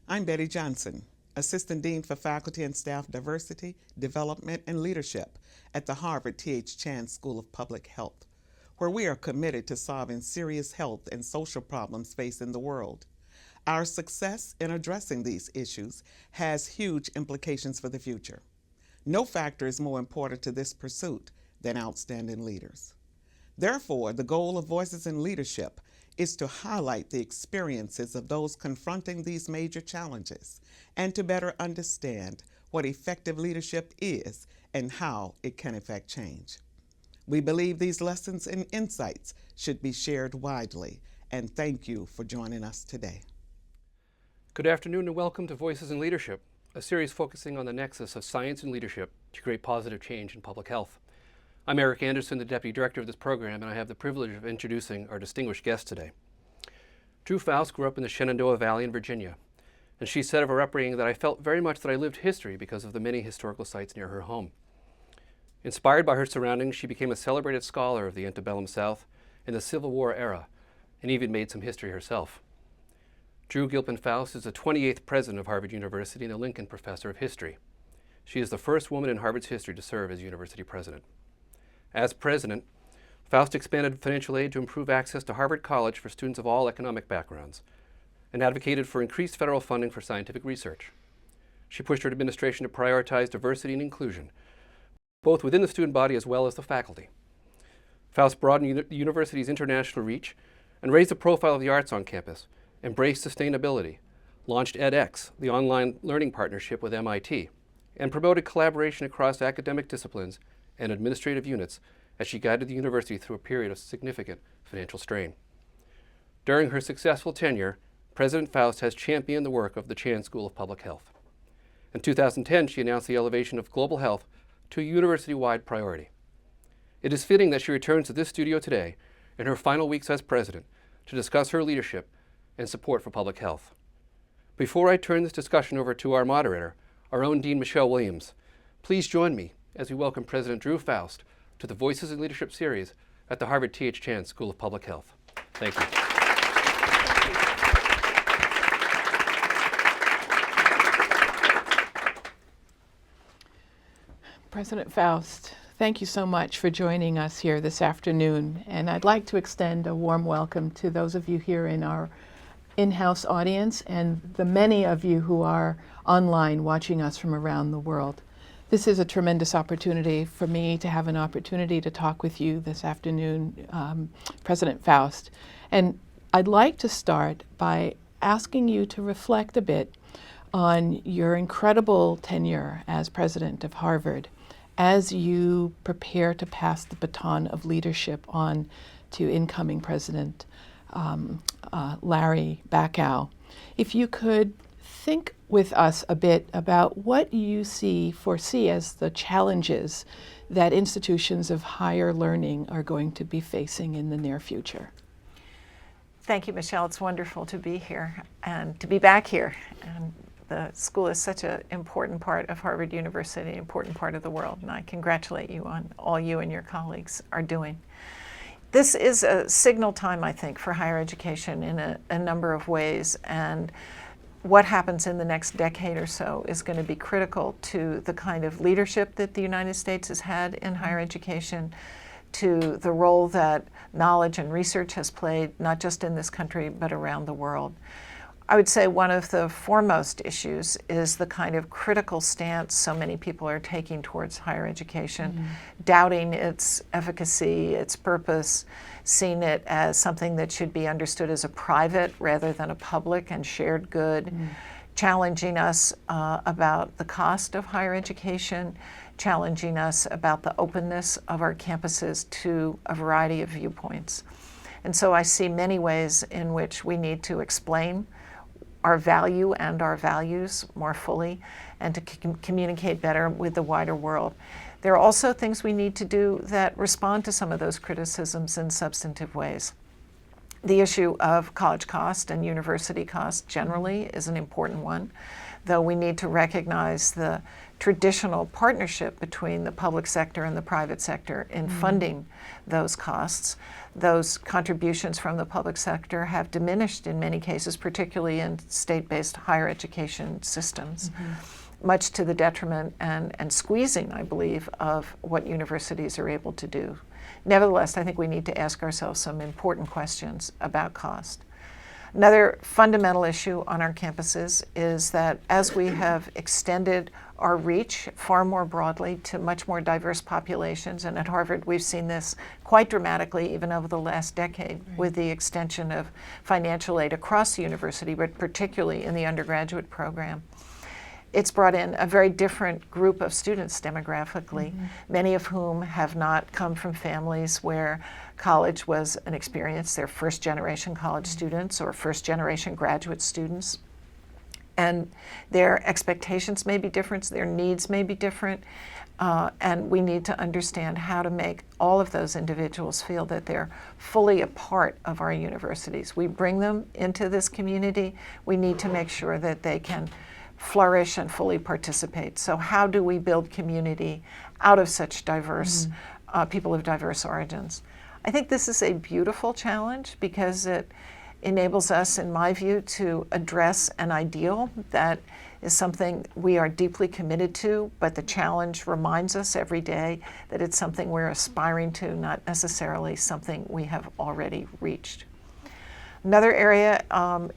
I'm Betty Johnson, Assistant Dean for Faculty and Staff Diversity, Development, and Leadership at the Harvard T.H. Chan School of Public Health, where we are committed to solving serious health and social problems facing the world. Our success in addressing these issues has huge implications for the future. No factor is more important to this pursuit than outstanding leaders. Therefore, the goal of Voices in Leadership is to highlight the experiences of those confronting these major challenges and to better understand what effective leadership is and how it can effect change. We believe these lessons and insights should be shared widely, and thank you for joining us today. Good afternoon and welcome to Voices in Leadership, a series focusing on the nexus of science and leadership to create positive change in public health. I'm Eric Anderson, the Deputy Director of this program, and I have the privilege of introducing our distinguished guest today. Drew Faust grew up in the Shenandoah Valley in Virginia, and she said of her upbringing that I felt very much that I lived history because of the many historical sites near her home. Inspired by her surroundings, she became a celebrated scholar of the antebellum South in the Civil War era, and even made some history herself. Drew Gilpin Faust is the 28th president of Harvard University and the Lincoln Professor of History. She is the first woman in Harvard's history to serve as university president. As president, Faust expanded financial aid to improve access to Harvard College for students of all economic backgrounds and advocated for increased federal funding for scientific research. She pushed her administration to prioritize diversity and inclusion, both within the student body as well as the faculty. Faust broadened the university's international reach and raised the profile of the arts on campus, embraced sustainability, launched edX, the online learning partnership with MIT, and promoted collaboration across academic disciplines and administrative units as she guided the university through a period of significant financial strain. During her successful tenure, President Faust has championed the work of the Chan School of Public Health. In 2010, she announced the elevation of global health to a university-wide priority. It is fitting that she returns to this studio today in her final weeks as president to discuss her leadership and support for public health. Before I turn this discussion over to our moderator, our own Dean Michelle Williams, please join me as we welcome President Drew Faust to the Voices in Leadership series at the Harvard T.H. Chan School of Public Health. Thank you. President Faust, thank you so much for joining us here this afternoon. And I'd like to extend a warm welcome to those of you here in our in-house audience and the many of you who are online watching us from around the world. This is a tremendous opportunity for me to have an opportunity to talk with you this afternoon, President Faust. And I'd like to start by asking you to reflect a bit on your incredible tenure as president of Harvard as you prepare to pass the baton of leadership on to incoming President Larry Bacow. If you could think with us a bit about what you foresee as the challenges that institutions of higher learning are going to be facing in the near future. Thank you, Michelle. It's wonderful to be here and to be back here. And the school is such an important part of Harvard University, an important part of the world, and I congratulate you on all you and your colleagues are doing. This is a signal time, I think, for higher education in a number of ways, and what happens in the next decade or so is going to be critical to the kind of leadership that the United States has had in higher education, to the role that knowledge and research has played, not just in this country, but around the world. I would say one of the foremost issues is the kind of critical stance so many people are taking towards higher education, doubting its efficacy, its purpose, seeing it as something that should be understood as a private rather than a public and shared good, challenging us about the cost of higher education, challenging us about the openness of our campuses to a variety of viewpoints. And so I see many ways in which we need to explain our value and our values more fully and to communicate better with the wider world. There are also things we need to do that respond to some of those criticisms in substantive ways. The issue of college cost and university cost generally is an important one, though we need to recognize the traditional partnership between the public sector and the private sector in funding those costs. Those contributions from the public sector have diminished in many cases, particularly in state-based higher education systems, much to the detriment and squeezing, I believe, of what universities are able to do. Nevertheless, I think we need to ask ourselves some important questions about cost. Another fundamental issue on our campuses is that as we have extended our reach far more broadly to much more diverse populations, and at Harvard we've seen this quite dramatically even over the last decade with the extension of financial aid across the university, but particularly in the undergraduate program. It's brought in a very different group of students demographically, many of whom have not come from families where college was an experience. They're first-generation college students or first-generation graduate students. And their expectations may be different, their needs may be different, and we need to understand how to make all of those individuals feel that they're fully a part of our universities. We bring them into this community, we need to make sure that they can flourish and fully participate. So how do we build community out of such diverse people of diverse origins? I think this is a beautiful challenge because it enables us, in my view, to address an ideal that is something we are deeply committed to, but the challenge reminds us every day that it's something we're aspiring to, not necessarily something we have already reached. Another area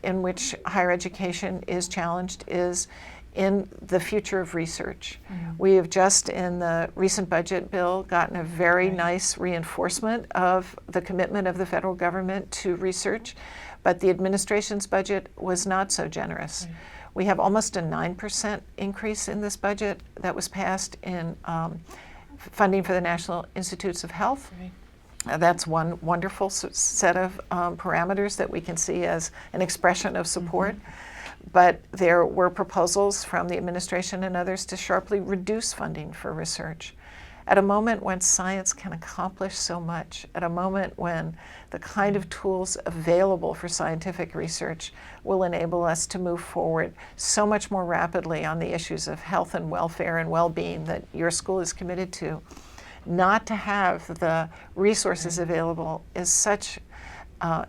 in which higher education is challenged is in the future of research. We have just in the recent budget bill gotten a very nice reinforcement of the commitment of the federal government to research, but the administration's budget was not so generous. We have almost a 9% increase in this budget that was passed in funding for the National Institutes of Health. That's one wonderful set of parameters that we can see as an expression of support. But there were proposals from the administration and others to sharply reduce funding for research. At a moment when science can accomplish so much, at a moment when the kind of tools available for scientific research will enable us to move forward so much more rapidly on the issues of health and welfare and well-being that your school is committed to, not to have the resources available is such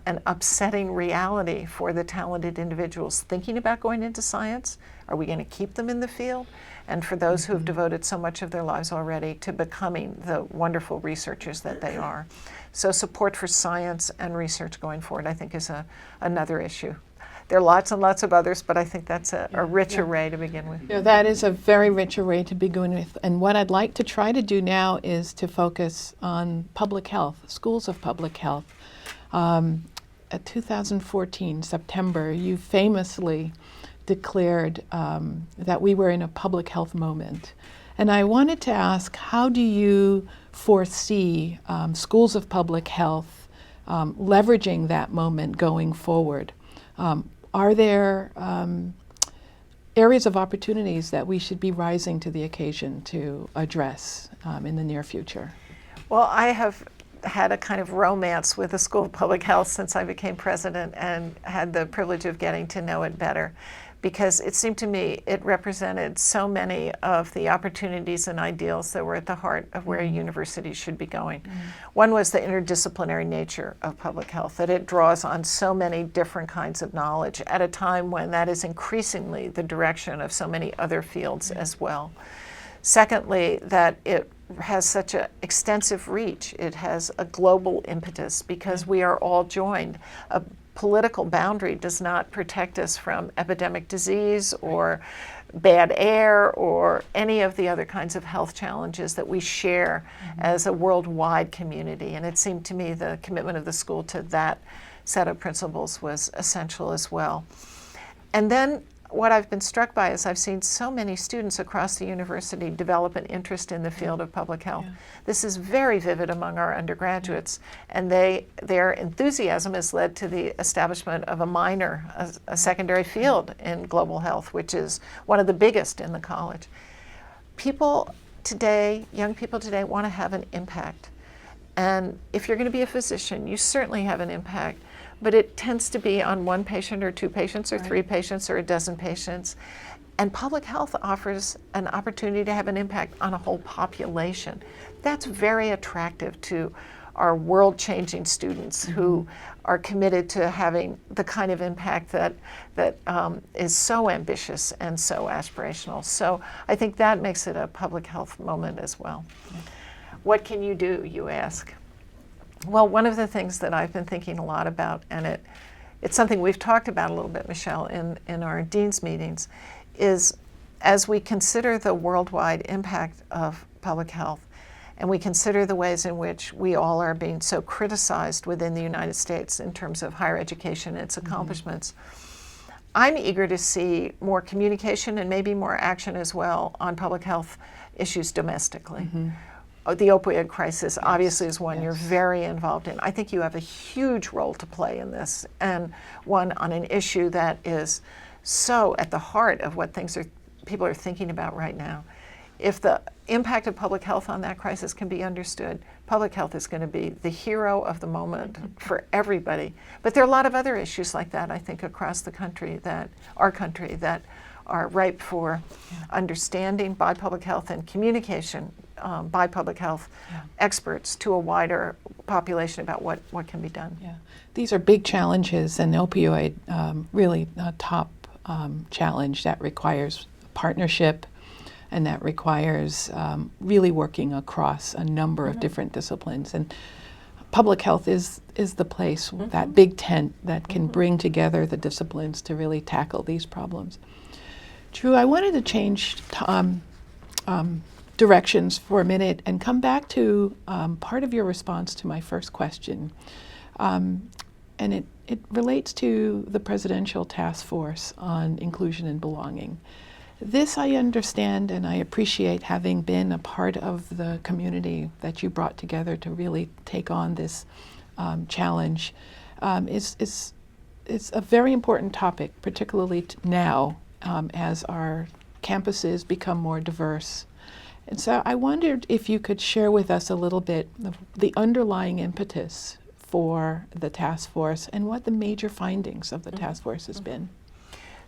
an upsetting reality for the talented individuals thinking about going into science. Are we going to keep them in the field? And for those who have devoted so much of their lives already to becoming the wonderful researchers that they are. So support for science and research going forward, I think, is another issue. There are lots and lots of others, but I think that's a rich array to begin with. Yeah, that is a very rich array to begin with. And what I'd like to try to do now is to focus on public health, schools of public health. At 2014, September, you famously declared that we were in a public health moment. And I wanted to ask, how do you foresee schools of public health leveraging that moment going forward? Are there areas of opportunities that we should be rising to the occasion to address in the near future? Well, I have had a kind of romance with the School of Public Health since I became president and had the privilege of getting to know it better, because it seemed to me it represented so many of the opportunities and ideals that were at the heart of where universities should be going. One was the interdisciplinary nature of public health, that it draws on so many different kinds of knowledge at a time when that is increasingly the direction of so many other fields as well. Secondly, that it has such an extensive reach. It has a global impetus because we are all joined. A political boundary does not protect us from epidemic disease or bad air or any of the other kinds of health challenges that we share as a worldwide community. And it seemed to me the commitment of the school to that set of principles was essential as well. And then what I've been struck by is I've seen so many students across the university develop an interest in the field of public health. This is very vivid among our undergraduates, and their enthusiasm has led to the establishment of a minor, a secondary field in global health, which is one of the biggest in the college. People today, young people today, want to have an impact. And if you're going to be a physician, you certainly have an impact. but it tends to be on one patient or two patients or Right. three patients or a dozen patients. And public health offers an opportunity to have an impact on a whole population. That's very attractive to our world-changing students who are committed to having the kind of impact that is so ambitious and so aspirational. So I think that makes it a public health moment as well. What can you do, you ask? Well, one of the things that I've been thinking a lot about, and it's something we've talked about a little bit, Michelle, in our dean's meetings, is as we consider the worldwide impact of public health, and we consider the ways in which we all are being so criticized within the United States in terms of higher education and its accomplishments, I'm eager to see more communication and maybe more action as well on public health issues domestically. The opioid crisis obviously is one you're very involved in. I think you have a huge role to play in this, and one on an issue that is so at the heart of what people are thinking about right now. If the impact of public health on that crisis can be understood, public health is going to be the hero of the moment for everybody. But there are a lot of other issues like that, I think, across the country, our country, that are ripe for understanding by public health and communication by public health experts to a wider population about what can be done. Yeah, these are big challenges, and opioid really a top challenge that requires partnership, and that requires really working across a number of different disciplines. And public health is the place, that big tent that can bring together the disciplines to really tackle these problems. Drew, I wanted to change directions for a minute and come back to part of your response to my first question. And it relates to the Presidential Task Force on Inclusion and Belonging. This I understand, and I appreciate having been a part of the community that you brought together to really take on this challenge. It's a very important topic, particularly now as our campuses become more diverse. And so I wondered if you could share with us a little bit of the underlying impetus for the task force and what the major findings of the task force has been.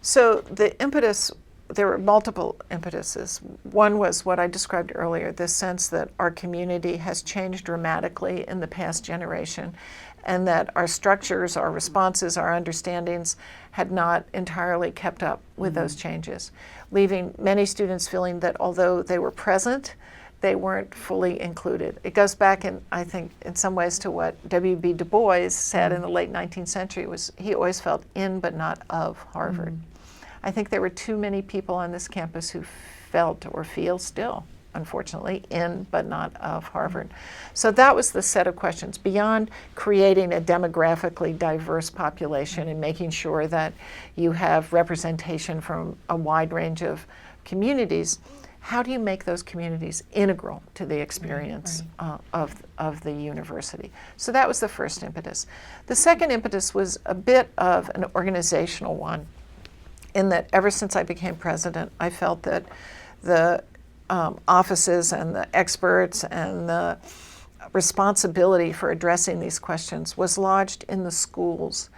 So the impetus, there were multiple impetuses. One was what I described earlier, this sense that our community has changed dramatically in the past generation, and that our structures, our responses, our understandings had not entirely kept up with those changes, leaving many students feeling that although they were present, they weren't fully included. It goes back, I think, in some ways to what W.B. Du Bois said in the late 19th century, was he always felt in but not of Harvard. I think there were too many people on this campus who felt or feel still, unfortunately, in but not of Harvard. So that was the set of questions. Beyond creating a demographically diverse population and making sure that you have representation from a wide range of communities, how do you make those communities integral to the experience of the university? So that was the first impetus. The second impetus was a bit of an organizational one, in that ever since I became president, I felt that the offices and the experts and the responsibility for addressing these questions was lodged in the schools,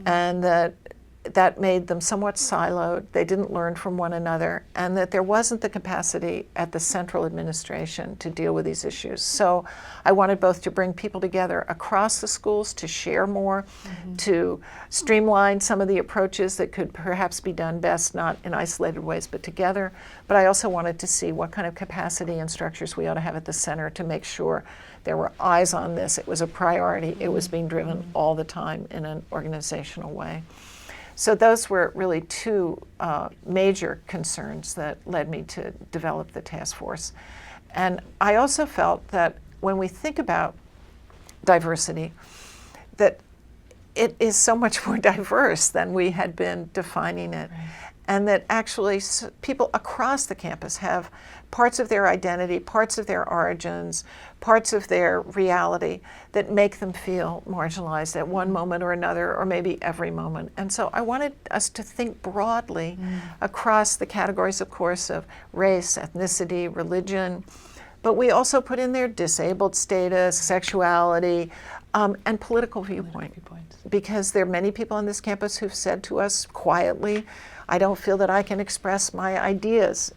and that made them somewhat siloed. They didn't learn from one another, and that there wasn't the capacity at the central administration to deal with these issues. So I wanted both to bring people together across the schools to share more, to streamline some of the approaches that could perhaps be done best, not in isolated ways, but together. But I also wanted to see what kind of capacity and structures we ought to have at the center to make sure there were eyes on this. It was a priority. It was being driven all the time in an organizational way. So those were really two major concerns that led me to develop the task force. And I also felt that when we think about diversity, that it is so much more diverse than we had been defining it. Right. And that actually people across the campus have parts of their identity, parts of their origins, parts of their reality that make them feel marginalized at one moment or another, or maybe every moment. And so I wanted us to think broadly across the categories, of course, of race, ethnicity, religion, but we also put in there disabled status, sexuality, and political viewpoint. Viewpoints. Because there are many people on this campus who've said to us quietly, I don't feel that I can express my ideas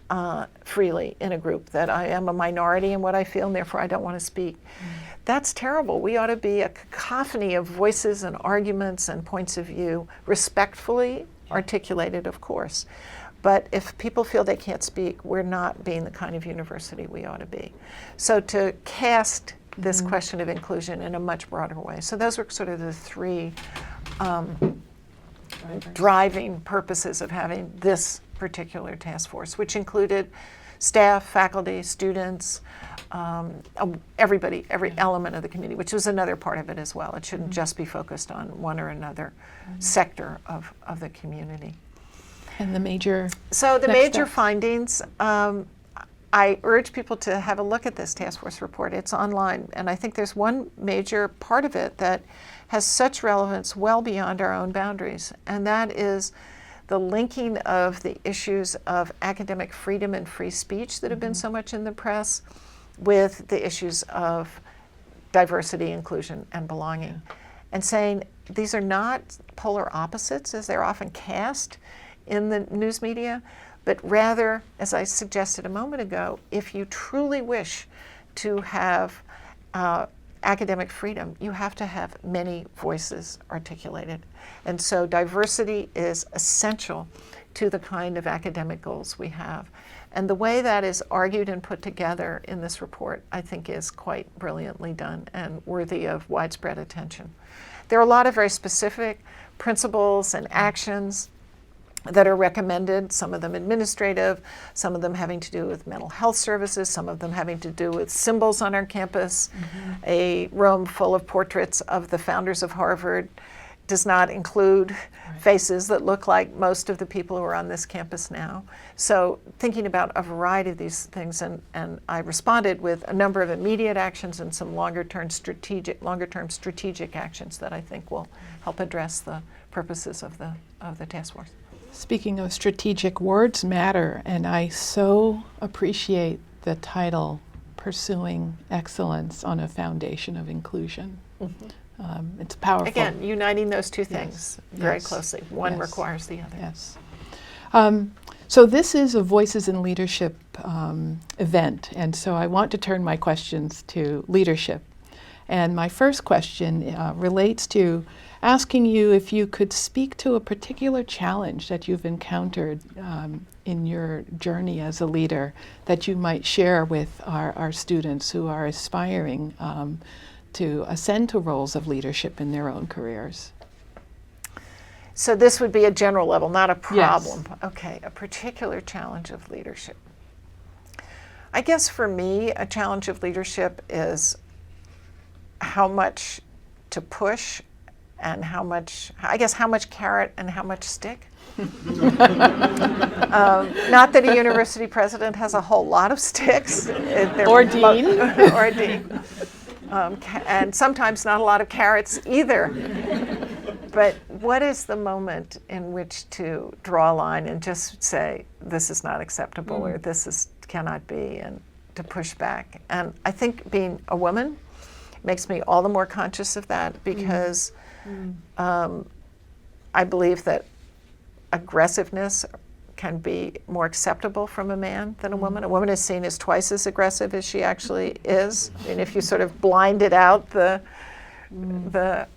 freely in a group, that I am a minority in what I feel, and therefore I don't want to speak. That's terrible. We ought to be a cacophony of voices and arguments and points of view, respectfully articulated, of course. But if people feel they can't speak, we're not being the kind of university we ought to be. So to cast this question of inclusion in a much broader way. So those were sort of the three driving purposes of having this particular task force, which included staff, faculty, students, everybody, every element of the community, which was another part of it as well. It shouldn't just be focused on one or another sector of the community. And the major So the next major steps. findings, I urge people to have a look at this task force report. It's online, and I think there's one major part of it that has such relevance well beyond our own boundaries, and that is the linking of the issues of academic freedom and free speech that have been so much in the press with the issues of diversity, inclusion, and belonging. And saying these are not polar opposites as they're often cast in the news media, but rather, as I suggested a moment ago, if you truly wish to have academic freedom, you have to have many voices articulated. And so diversity is essential to the kind of academic goals we have. And the way that is argued and put together in this report, I think, is quite brilliantly done and worthy of widespread attention. There are a lot of very specific principles and actions that are recommended, some of them administrative, some of them having to do with mental health services, some of them having to do with symbols on our campus. A room full of portraits of the founders of Harvard does not include faces that look like most of the people who are on this campus now. So thinking about a variety of these things, and I responded with a number of immediate actions and some longer-term strategic actions that I think will help address the purposes of the task force. Speaking of strategic, words matter, and I so appreciate the title, Pursuing Excellence on a Foundation of Inclusion. It's powerful. Again, uniting those two things very Yes. closely. One Yes. requires the other. Yes. So this is a Voices in Leadership event, and so I want to turn my questions to leadership. And my first question relates to asking you if you could speak to a particular challenge that you've encountered in your journey as a leader that you might share with our students who are aspiring to ascend to roles of leadership in their own careers. So this would be a general level, not a problem. Yes. Okay, a particular challenge of leadership. I guess for me, a challenge of leadership is how much to push and how much carrot and how much stick. Not that a university president has a whole lot of sticks. Or dean. Or a dean. And sometimes not a lot of carrots either. But what is the moment in which to draw a line and just say, this is not acceptable or this cannot be, and to push back? And I think being a woman makes me all the more conscious of that because I believe that aggressiveness can be more acceptable from a man than a woman. A woman is seen as twice as aggressive as she actually is. And if you sort of blinded out the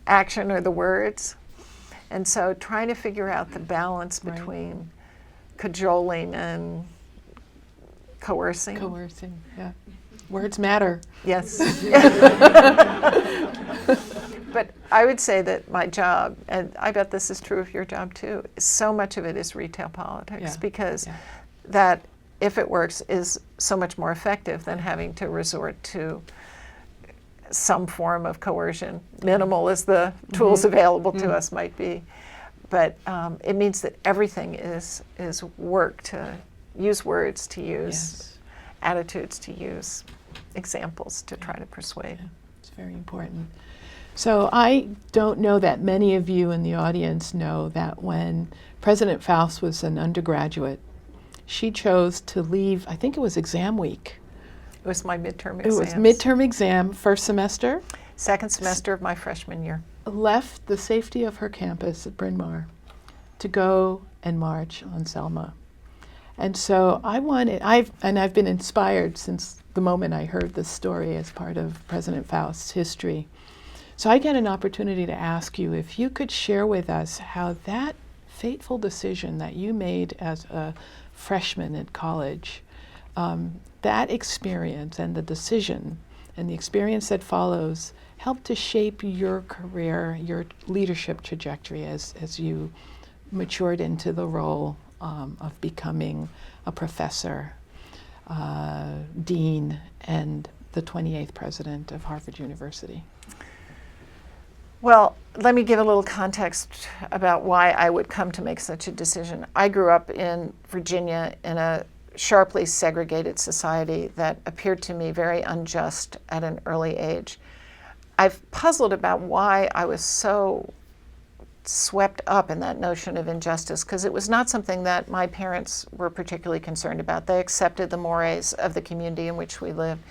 action or the words. And so trying to figure out the balance between cajoling and coercing. Coercing, yeah. Words matter. Yes. But I would say that my job, and I bet this is true of your job too, so much of it is retail politics because that, if it works, is so much more effective than having to resort to some form of coercion, minimal as the tools available to us might be. But it means that everything is work, to use words, to use attitudes, to use examples to try to persuade. Yeah, it's very important. So I don't know that many of you in the audience know that when President Faust was an undergraduate, she chose to leave, I think it was exam week. It was my midterm It exams. was midterm exam, first semester. second semester of my freshman year. Left the safety of her campus at Bryn Mawr to go and march on Selma. And so I've been inspired since the moment I heard this story as part of President Faust's history. So I get an opportunity to ask you if you could share with us how that fateful decision that you made as a freshman at college, that experience and the decision and the experience that follows helped to shape your career, your leadership trajectory as you matured into the role of becoming a professor, dean, and the 28th president of Harvard University. Well, let me give a little context about why I would come to make such a decision. I grew up in Virginia in a sharply segregated society that appeared to me very unjust at an early age. I've puzzled about why I was so swept up in that notion of injustice, because it was not something that my parents were particularly concerned about. They accepted the mores of the community in which we lived.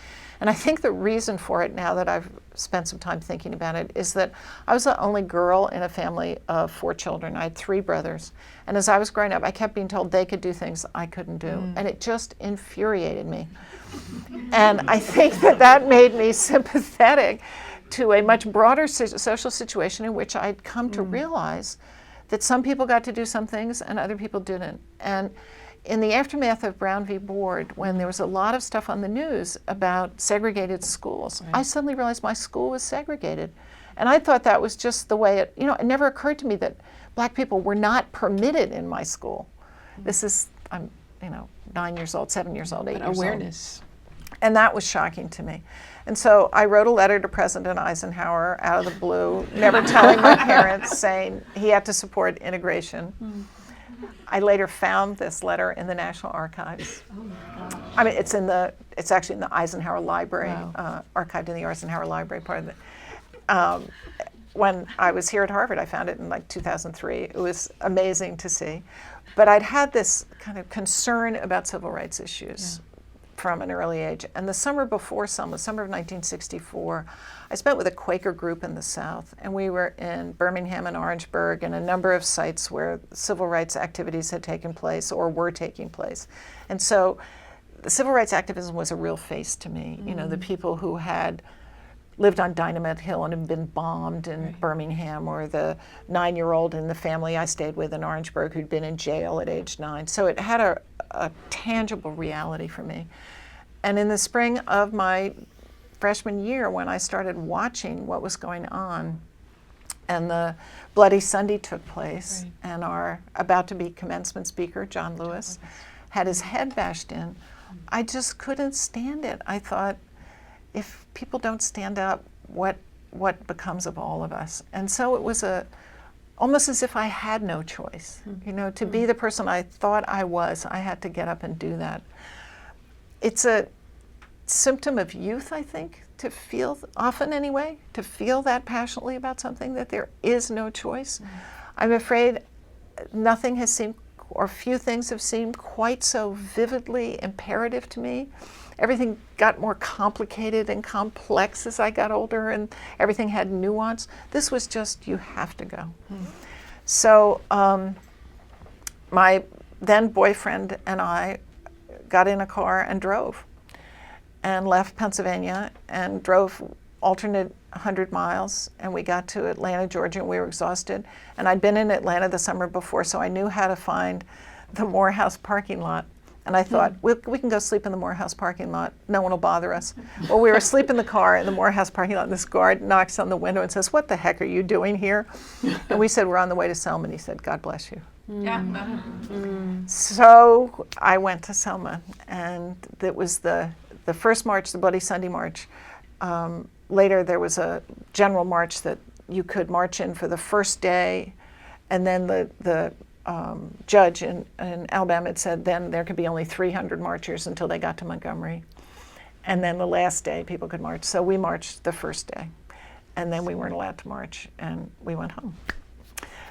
And I think the reason for it, now that I've spent some time thinking about it, is that I was the only girl in a family of 4 children. I had 3 brothers. And as I was growing up, I kept being told they could do things I couldn't do. And it just infuriated me. And I think that made me sympathetic to a much broader social situation in which I'd come to realize that some people got to do some things and other people didn't. And in the aftermath of Brown v. Board, when there was a lot of stuff on the news about segregated schools, I suddenly realized my school was segregated. And I thought that was just the way it never occurred to me that black people were not permitted in my school. This is, I'm 9 years old, 7 years old, 8 years old. Awareness. And that was shocking to me. And so I wrote a letter to President Eisenhower out of the blue, never telling my parents, saying he had to support integration. I later found this letter in the National Archives. Oh my gosh. I mean, it's actually in the Eisenhower Library, archived in the Eisenhower Library part of it. When I was here at Harvard, I found it in like 2003. It was amazing to see. But I'd had this kind of concern about civil rights issues from an early age. And the summer before Selma, the summer of 1964, I spent with a Quaker group in the South, and we were in Birmingham and Orangeburg and a number of sites where civil rights activities had taken place or were taking place. And so the civil rights activism was a real face to me. You know, the people who had lived on Dynamite Hill and had been bombed in Birmingham, or the 9-year-old in the family I stayed with in Orangeburg who'd been in jail at age 9. So it had a tangible reality for me. And in the spring of my freshman year, when I started watching what was going on, and the Bloody Sunday took place, and our about-to-be commencement speaker, John Lewis, had his head bashed in, I just couldn't stand it. I thought, if people don't stand up, what becomes of all of us? And so it was almost as if I had no choice. You know, to be the person I thought I was, I had to get up and do that. It's a symptom of youth, I think, to feel, often anyway, to feel that passionately about something, that there is no choice. I'm afraid nothing has seemed, or few things have seemed quite so vividly imperative to me. Everything got more complicated and complex as I got older, and everything had nuance. This was just, you have to go. So my then boyfriend and I got in a car and drove, and left Pennsylvania and drove alternate 100 miles, and we got to Atlanta, Georgia, and we were exhausted. And I'd been in Atlanta the summer before, so I knew how to find the Morehouse parking lot. And I thought, we can go sleep in the Morehouse parking lot. No one will bother us. Well, we were asleep in the car in the Morehouse parking lot, and this guard knocks on the window and says, "What the heck are you doing here?" And we said, "We're on the way to Selma." And he said, "God bless you." So I went to Selma, and it was the first march, the Bloody Sunday March. Later there was a general march that you could march in for the first day, and then the judge in Alabama had said then there could be only 300 marchers until they got to Montgomery. And then the last day people could march. So we marched the first day, and then we weren't allowed to march, and we went home.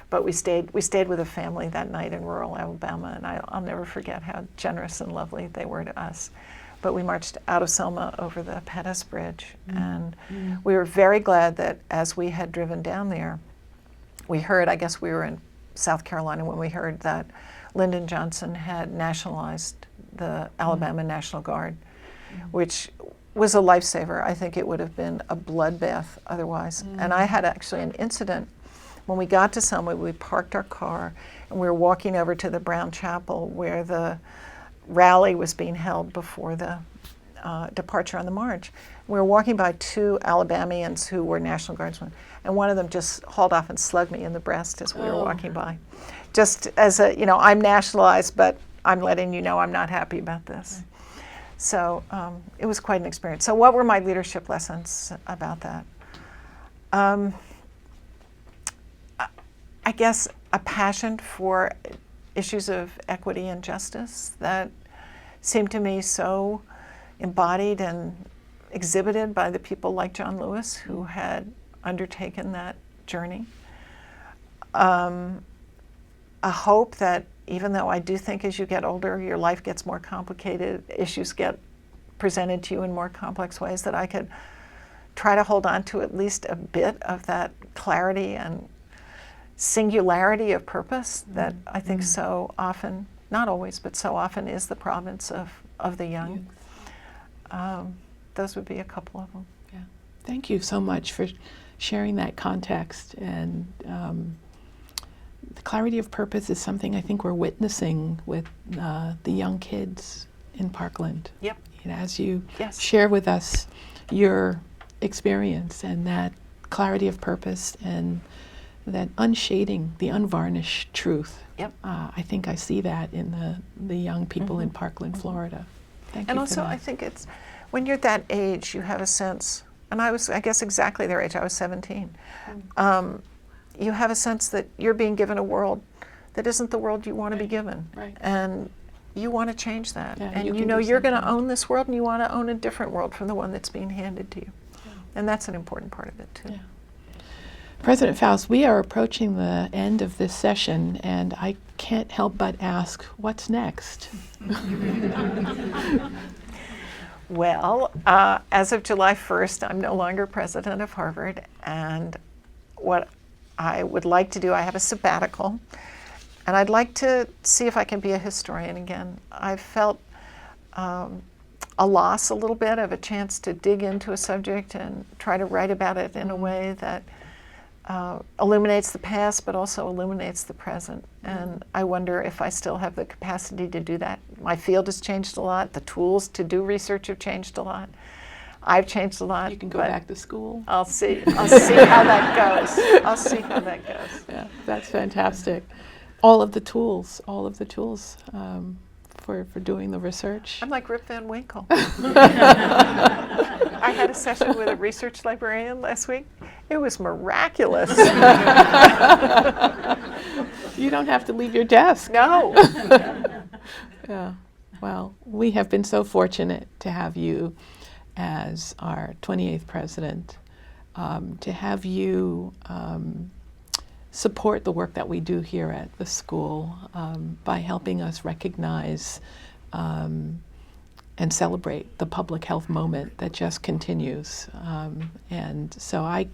But we stayed with a family that night in rural Alabama, and I'll never forget how generous and lovely they were to us. but we marched out of Selma over the Pettus Bridge. And we were very glad that as we had driven down there, we heard, I guess we were in South Carolina when we heard that Lyndon Johnson had nationalized the Alabama National Guard, which was a lifesaver. I think it would have been a bloodbath otherwise. And I had actually an incident when we got to Selma. We parked our car and we were walking over to the Brown Chapel where the rally was being held before the departure on the march. We were walking by two Alabamians who were National Guardsmen, and one of them just hauled off and slugged me in the breast as we were walking by. Just as a, I'm nationalized, but I'm letting you know I'm not happy about this. So it was quite an experience. So what were my leadership lessons about that? I guess a passion for issues of equity and justice that seemed to me so embodied and exhibited by the people like John Lewis who had undertaken that journey. A hope that even though I do think as you get older, your life gets more complicated, issues get presented to you in more complex ways, that I could try to hold on to at least a bit of that clarity and singularity of purpose that I think so often, not always, but so often is the province of the young. Those would be a couple of them. Yeah. Thank you so much for sharing that context. And the clarity of purpose is something I think we're witnessing with the young kids in Parkland. Yep. As you Yes. share with us your experience and that clarity of purpose and that unshading, the unvarnished truth. Yep. I think I see that in the young people in Parkland, Florida. Thank you And for also, that. I think it's, when you're that age, you have a sense, and I was, I guess, exactly their age, I was 17. You have a sense that you're being given a world that isn't the world you want to be given. Right. And you want to change that. Yeah, and you you can know do you're going to something. own this world, and you want to own a different world from the one that's being handed to you. Yeah. And that's an important part of it, too. Yeah. President Faust, we are approaching the end of this session, and I can't help but ask, what's next? Well, as of July 1st, I'm no longer president of Harvard, and what I would like to do, I have a sabbatical, and I'd like to see if I can be a historian again. I've felt a loss a little bit of a chance to dig into a subject and try to write about it in a way that illuminates the past, but also illuminates the present. And I wonder if I still have the capacity to do that. My field has changed a lot. The tools to do research have changed a lot. I've changed a lot. You can go but back to school. I'll see. I'll see how that goes. I'll see how that goes. Yeah, that's fantastic. All of the tools for doing the research. I'm like Rip Van Winkle. I had a session with a research librarian last week. It was miraculous. You don't have to leave your desk. No. Yeah. Well, we have been so fortunate to have you as our 28th president, to have you support the work that we do here at the school by helping us recognize and celebrate the public health moment that just continues. And so I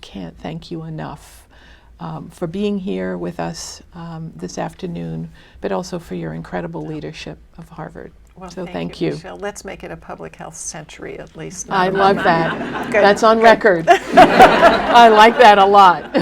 can't thank you enough for being here with us this afternoon, but also for your incredible leadership of Harvard. Well, So thank you. Michelle. Let's make it a public health century at least. I love that. Good. That's on record. I like that a lot.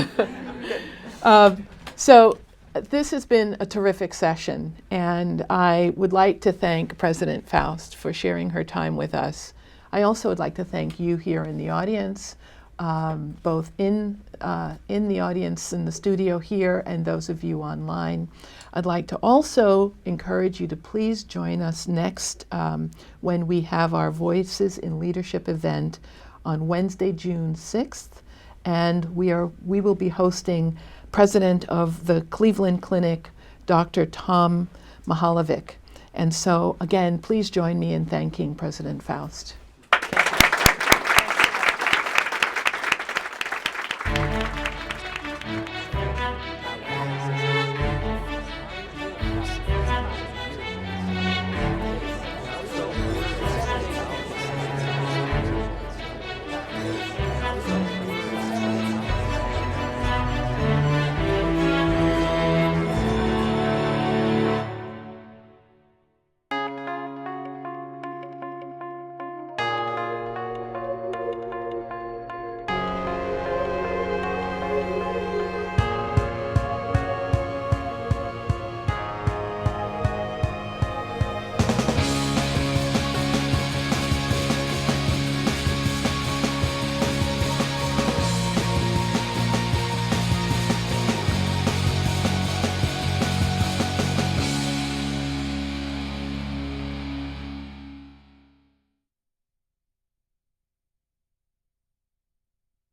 So this has been a terrific session, and I would like to thank President Faust for sharing her time with us. I also would like to thank you here in the audience, both in the audience in the studio here and those of you online. I'd like to also encourage you to please join us next when we have our Voices in Leadership event on Wednesday, June 6th, and we will be hosting President of the Cleveland Clinic, Dr. Tom Mahalovic. And so, again, please join me in thanking President Faust.